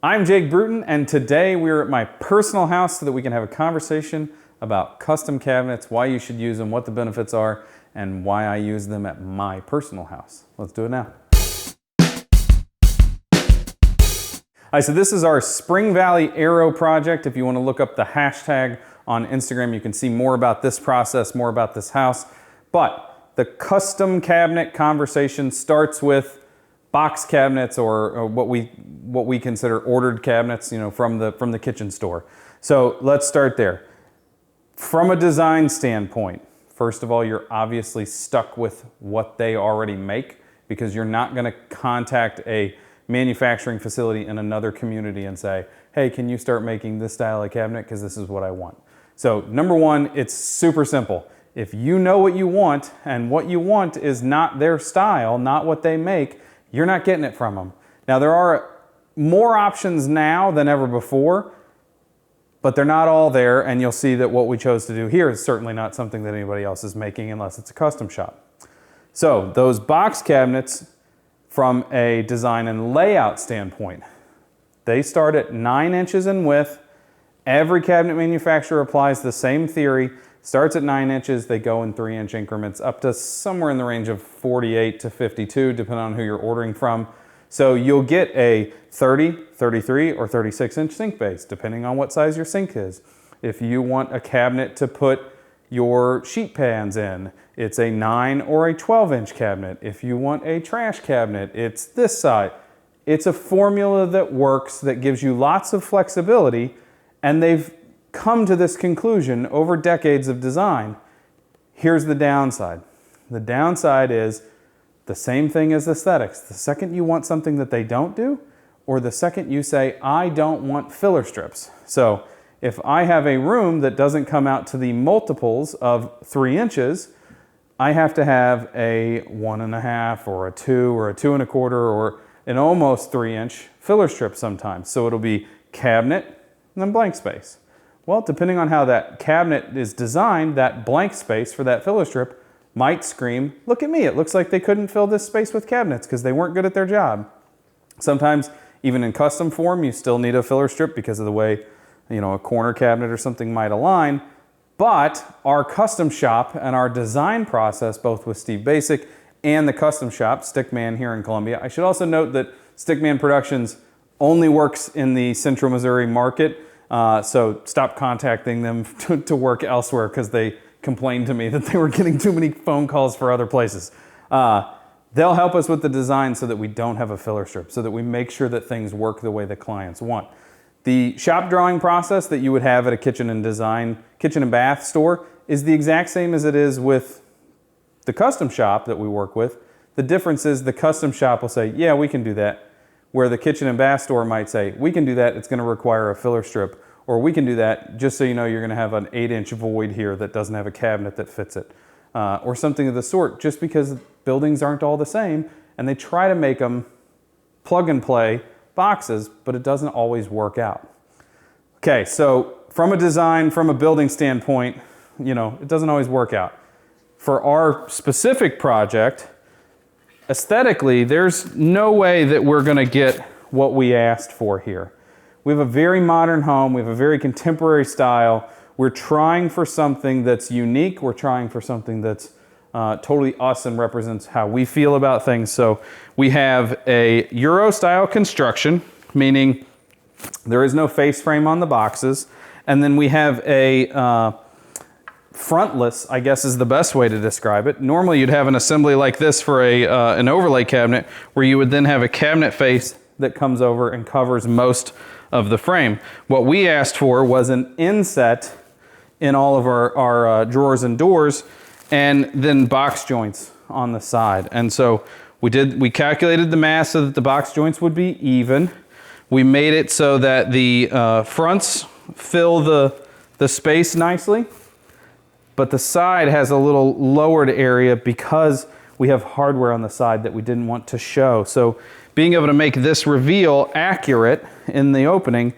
I'm Jake Bruton, and today we're at my personal house so that we can have a conversation about custom cabinets, why you should use them, what the benefits are, and why I use them at my personal house. Let's do it now. All right, so this is our Spring Valley Aero project. If you want to look up the hashtag on Instagram, you can see more about this process, more about this house. But the custom cabinet conversation starts with box cabinets or what we consider ordered cabinets, from the kitchen store. So let's start there. From a design standpoint, first of all, you're obviously stuck with what they already make because you're not going to contact a manufacturing facility in another community and say, hey, can you start making this style of cabinet because this is what I want. So number one, it's super simple. If you know what you want and what you want is not their style, not what they make, you're not getting it from them. Now there are more options now than ever before, but they're not all there, and you'll see that what we chose to do here is certainly not something that anybody else is making unless it's a custom shop. So those box cabinets, from a design and layout standpoint, they start at 9 inches in width. Every cabinet manufacturer applies the same theory. Starts at 9 inches, they go in 3-inch increments up to somewhere in the range of 48 to 52, depending on who you're ordering from. So you'll get a 30, 33, or 36-inch sink base, depending on what size your sink is. If you want a cabinet to put your sheet pans in, it's a 9 or a 12-inch cabinet. If you want a trash cabinet, it's this side. It's a formula that works, that gives you lots of flexibility, and they've come to this conclusion over decades of design. Here's the downside. The downside is the same thing as aesthetics. The second you want something that they don't do, or the second you say, I don't want filler strips. So if I have a room that doesn't come out to the multiples of 3 inches, I have to have a 1.5 or a 2 or a 2 1/4 or an almost 3-inch filler strip sometimes. So it'll be cabinet and then blank space. Well, depending on how that cabinet is designed, that blank space for that filler strip might scream, look at me, it looks like they couldn't fill this space with cabinets because they weren't good at their job. Sometimes, even in custom form, you still need a filler strip because of the way, a corner cabinet or something might align. But our custom shop and our design process, both with Steve Basic and the custom shop, Stickman here in Columbia. I should also note that Stickman Productions only works in the Central Missouri market. So stop contacting them to work elsewhere because they complained to me that they were getting too many phone calls for other places. They'll help us with the design so that we don't have a filler strip, so that we make sure that things work the way the clients want. The shop drawing process that you would have at a kitchen and bath store is the exact same as it is with the custom shop that we work with. The difference is the custom shop will say, yeah, we can do that. Where the kitchen and bath store might say, we can do that, it's going to require a filler strip. Or we can do that, just so you know you're going to have an 8-inch void here that doesn't have a cabinet that fits it. Or something of the sort, just because buildings aren't all the same, and they try to make them plug and play boxes, but it doesn't always work out. Okay, so from a design, from a building standpoint, it doesn't always work out. For our specific project, aesthetically, there's no way that we're going to get what we asked for here. We have a very modern home. We have a very contemporary style. We're trying for something that's unique. We're trying for something that's totally us and represents how we feel about things. So we have a Euro style construction, meaning there is no face frame on the boxes. And then we have a frontless, I guess is the best way to describe it. Normally you'd have an assembly like this for an overlay cabinet, where you would then have a cabinet face that comes over and covers most of the frame. What we asked for was an inset in all of our drawers and doors, and then box joints on the side. And so we calculated the mass so that the box joints would be even. We made it so that the fronts fill the space nicely, but the side has a little lowered area because we have hardware on the side that we didn't want to show. So being able to make this reveal accurate in the opening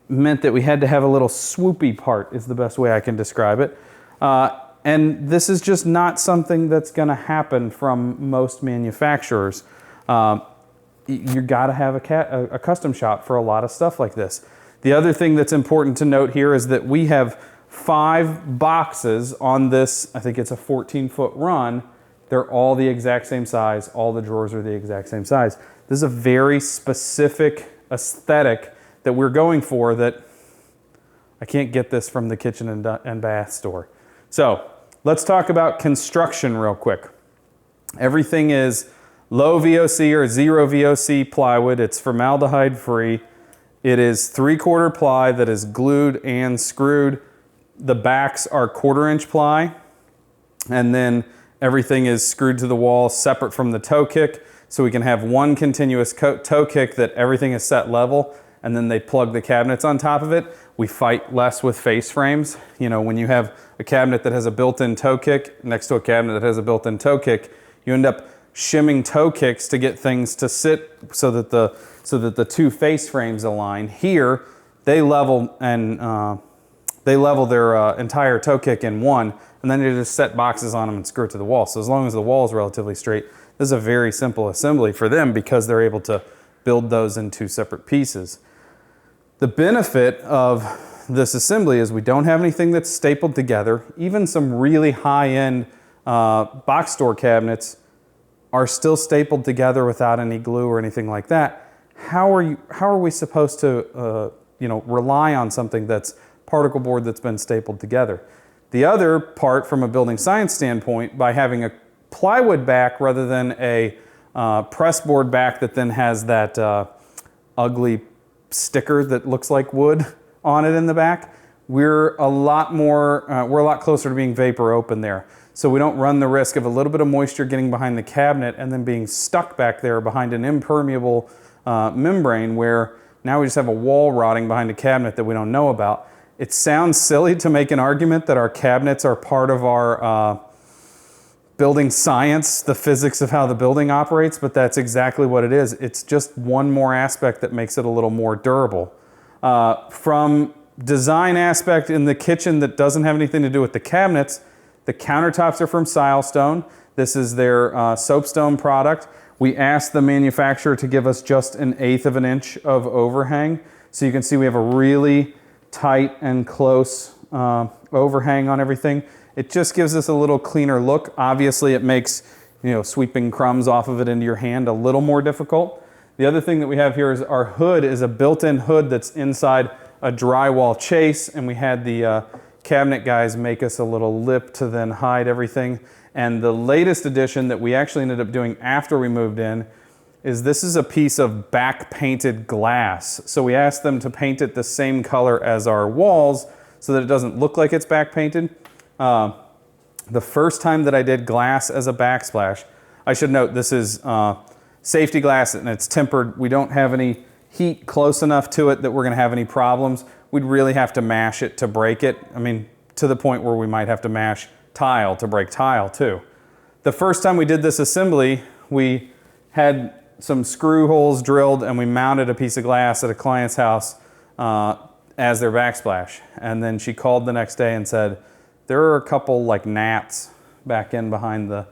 meant that we had to have a little swoopy part, is the best way I can describe it. And this is just not something that's going to happen from most manufacturers. you gotta have a custom shop for a lot of stuff like this. The other thing that's important to note here is that we have 5 boxes on this, I think it's a 14-foot run. They're all the exact same size. All the drawers are the exact same size. This is a very specific aesthetic that we're going for that I can't get this from the kitchen and bath store. So let's talk about construction real quick. Everything is low VOC or 0 VOC plywood. It's formaldehyde free. It is 3/4 ply that is glued and screwed. The backs are 1/4 ply, and then everything is screwed to the wall separate from the toe kick, so we can have one continuous toe kick that everything is set level, and then they plug the cabinets on top of it. We fight less with face frames. You know, when you have a cabinet that has a built-in toe kick next to a cabinet that has a built-in toe kick, you end up shimming toe kicks to get things to sit so that the 2 face frames align. Here, they level their entire toe kick in one, and then they just set boxes on them and screw it to the wall. So as long as the wall is relatively straight, this is a very simple assembly for them because they're able to build those in 2 separate pieces. The benefit of this assembly is we don't have anything that's stapled together. Even some really high-end box store cabinets are still stapled together without any glue or anything like that. How are we supposed to rely on something that's particle board that's been stapled together? The other part from a building science standpoint, by having a plywood back rather than a press board back that then has that ugly sticker that looks like wood on it in the back, we're a lot closer to being vapor open there. So we don't run the risk of a little bit of moisture getting behind the cabinet and then being stuck back there behind an impermeable membrane, where now we just have a wall rotting behind a cabinet that we don't know about. It sounds silly to make an argument that our cabinets are part of our building science, the physics of how the building operates, but that's exactly what it is. It's just one more aspect that makes it a little more durable. From design aspect in the kitchen that doesn't have anything to do with the cabinets, the countertops are from Silestone. This is their soapstone product. We asked the manufacturer to give us just 1/8 of an inch of overhang. So you can see we have a really tight and close overhang on everything. It just gives us a little cleaner look. Obviously it makes, sweeping crumbs off of it into your hand a little more difficult. The other thing that we have here is our hood is a built-in hood that's inside a drywall chase, and we had the cabinet guys make us a little lip to then hide everything. And the latest addition that we actually ended up doing after we moved in is this is a piece of back painted glass. So we asked them to paint it the same color as our walls so that it doesn't look like it's back painted. The first time that I did glass as a backsplash, I should note this is safety glass and it's tempered. We don't have any heat close enough to it that we're gonna have any problems. We'd really have to mash it to break it. I mean, to the point where we might have to mash tile to break tile too. The first time we did this assembly, we had some screw holes drilled and we mounted a piece of glass at a client's house as their backsplash. And then she called the next day and said, there are a couple like gnats back in behind the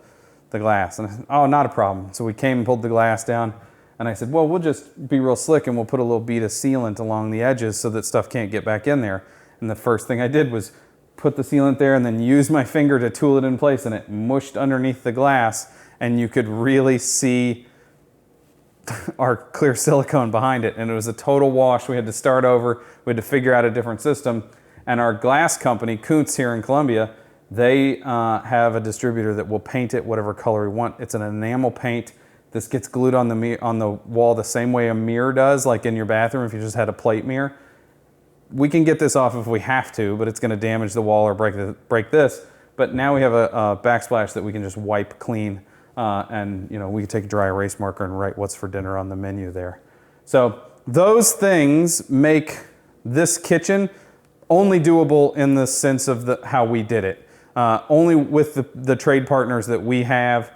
glass. And I said, oh, not a problem. So we came and pulled the glass down. And I said, well, we'll just be real slick and we'll put a little bead of sealant along the edges so that stuff can't get back in there. And the first thing I did was put the sealant there and then use my finger to tool it in place, and it mushed underneath the glass and you could really see our clear silicone behind it. And it was a total wash. We had to start over. We had to figure out a different system. And our glass company, Kuntz here in Columbia, they have a distributor that will paint it whatever color we want. It's an enamel paint. This gets glued on the wall the same way a mirror does, like in your bathroom if you just had a plate mirror. We can get this off if we have to, but it's going to damage the wall or break this. But now we have a backsplash that we can just wipe clean, and we can take a dry erase marker and write what's for dinner on the menu there. So those things make this kitchen only doable in the sense of how we did it. Only with the trade partners that we have.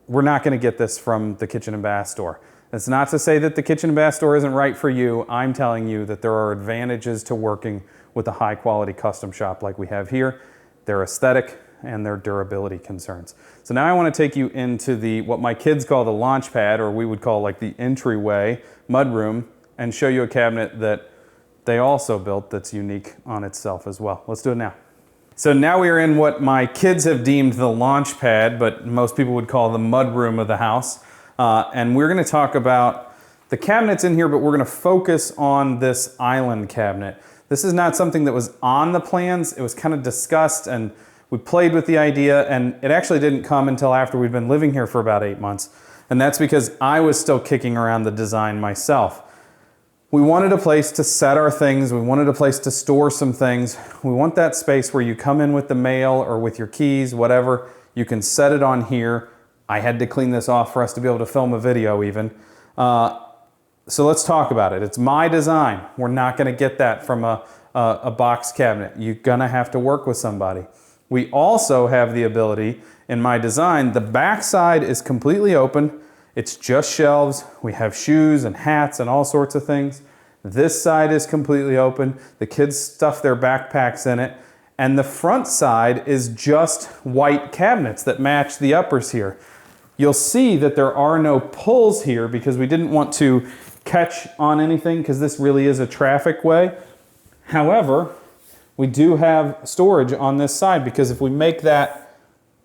We're not going to get this from the kitchen and bath store. That's not to say that the kitchen and bath store isn't right for you. I'm telling you that there are advantages to working with a high quality custom shop like we have here. They're aesthetic, and their durability concerns. So now I want to take you into what my kids call the launch pad, or we would call like the entryway mudroom, and show you a cabinet that they also built that's unique on itself as well. Let's do it now. So now we are in what my kids have deemed the launch pad, but most people would call the mudroom of the house. And we're going to talk about the cabinets in here, but we're going to focus on this island cabinet. This is not something that was on the plans. It was kind of discussed, and we played with the idea, and it actually didn't come until after we'd been living here for about 8 months. And that's because I was still kicking around the design myself. We wanted a place to set our things. We wanted a place to store some things. We want that space where you come in with the mail or with your keys, whatever. You can set it on here. I had to clean this off for us to be able to film a video even. So let's talk about it. It's my design. We're not going to get that from a box cabinet. You're going to have to work with somebody. We also have the ability, in my design, the back side is completely open. It's just shelves. We have shoes and hats and all sorts of things. This side is completely open. The kids stuff their backpacks in it. And the front side is just white cabinets that match the uppers here. You'll see that there are no pulls here because we didn't want to catch on anything because this really is a traffic way. However, we do have storage on this side because if we make that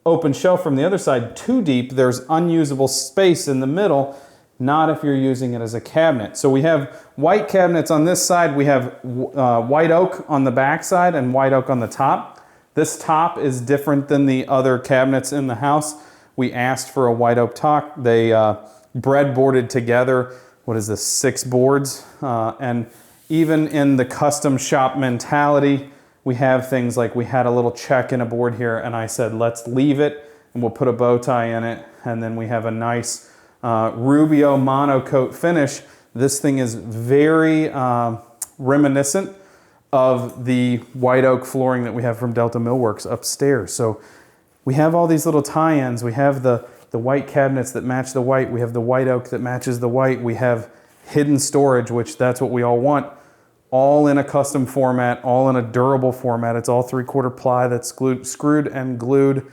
open shelf from the other side too deep, there's unusable space in the middle, not if you're using it as a cabinet. So we have white cabinets on this side. We have white oak on the back side and white oak on the top. This top is different than the other cabinets in the house. We asked for a white oak top. They breadboarded together, what is this, 6 boards? And even in the custom shop mentality, we have things like we had a little check in a board here, and I said, let's leave it, and we'll put a bow tie in it, and then we have a nice Rubio monocoat finish. This thing is very reminiscent of the white oak flooring that we have from Delta Millworks upstairs. So we have all these little tie-ins. We have the white cabinets that match the white. We have the white oak that matches the white. We have hidden storage, which that's what we all want. All in a custom format, all in a durable format. It's all 3/4 ply that's screwed and glued.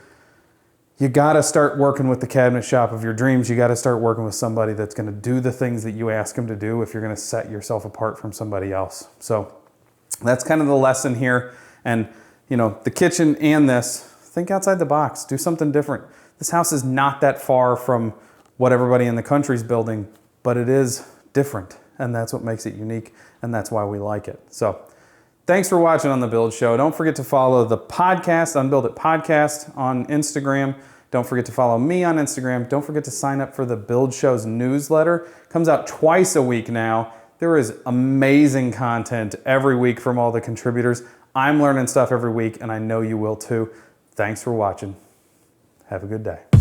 You gotta start working with the cabinet shop of your dreams. You gotta start working with somebody that's gonna do the things that you ask them to do if you're gonna set yourself apart from somebody else. So that's kind of the lesson here. And you know, the kitchen and this, think outside the box, do something different. This house is not that far from what everybody in the country's building, but it is different. And that's what makes it unique, and that's why we like it. So thanks for watching on The Build Show. Don't forget to follow the podcast, Unbuild It Podcast, on Instagram. Don't forget to follow me on Instagram. Don't forget to sign up for the Build Show's newsletter. It comes out twice a week now. There is amazing content every week from all the contributors. I'm learning stuff every week, and I know you will too. Thanks for watching. Have a good day.